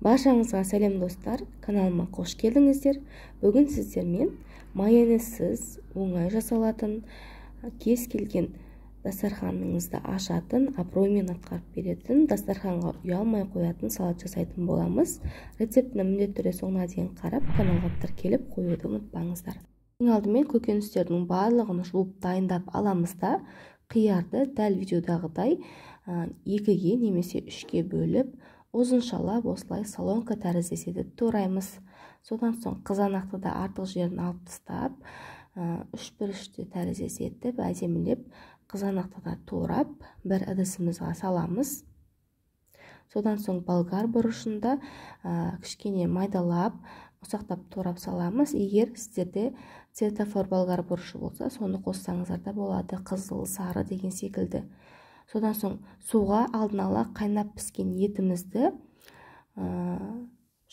Баршаңызға сәлем достар, каналыма қош келдіңіздер. Бүгін сіздермен майонезсіз оңай жасалатын, кез келген дастарханыңызды ашатын, абыроймен атқарып беретін, дастарханға ұялмай қоятын салат жасайтын боламыз. Рецептіні міндетті түрде соңына дейін қарап, каналға тіркеліп қоюды ұмытпаңыздар. Ең алдымен көкөністердің барлығын жуып дайындап аламыз да, қиярды дәл видеодағыдай 2-ге немесе 3-ге бөліп, ұзыншалап осылай солонка тәрізді етіп тураймыз. Содан соң қызанақты да артық жерін алып тастап, 3-1-3 тәрізді етіп, әдемілеп қызанақты да турап, бір ыдысымызға саламыз. Содан соң болгар бұрышында кішкене майдалап, ұсақтап турап саламыз. Егер сіздерде цветофор болгар бұрышы болса, соны қоссаңыздар да болады, қызыл, сары деген секілді. Содан соң суға алдын ала қайнап піскен етімізді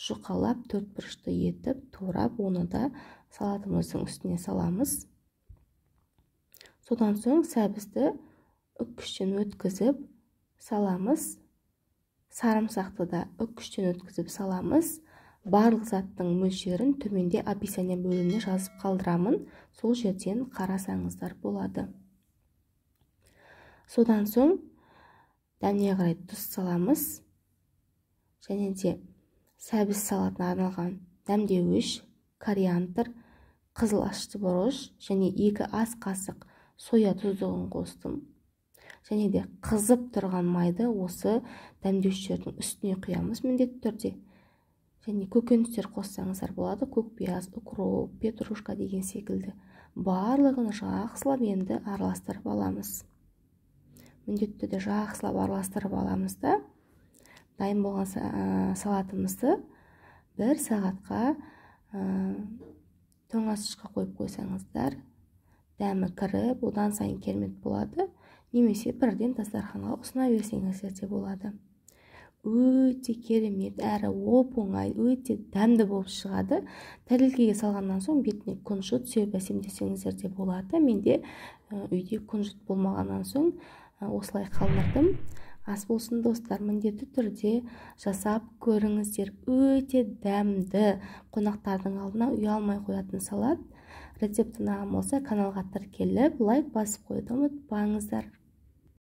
жұқалап 4-1 етіп турап, оны да салатымыздың үстіне саламыз. Содан соң сәбізді үккіштен өткізіп саламыз. Сарымсақты да үккіштен өткізіп саламыз. Барлық заттың мөлшерін төменде описание бөліміне жазып қалдырамын. Сол жерден қарасаңыздар болады. Содан соң дәміне қарай тұз саламыз. Және де сәбіз салатына арналған дәмдеуіш, кориандр, қызыл ашты бұрыш және 2 ас қасық соя тұздығын қостым. Және де қызып тұрған майды осы дәмдеуштердің үстіне құямыз міндетті түрде. Және көкөністер қоссаңыздар болады, көкпияз, укроп, петрушка деген секілді. Барлығын жақсылап енді араластырып аламыз. Міндетті түрде жақсылап араластырып аламыз да, дайын болған салатымызды 1 сағатқа тоңазытқышқа қойып қойсаңыздар, дәмі кіріп, одан сайын керемет болады. Немесе бірден дастарханға ұсына берсеңіздер де болады. Өте керемет, әрі оп-оңай, өте дәмді болып шығады. Тәрелкеге салғаннан соң бетіне күнжіт сеуіп әсемдесеңіздер де болады. Менде үйде күнжіт болмағаннан соң осылай қалдырдым. Ас болсын достар, міндетті түрде жасап көріңіздер. Өте дәмді, қонақтардың алдына ұялмай қоятын салат. Рецепті ұнаған болса каналға тіркеліп, лайк басып қойды ұмытпаңыздар.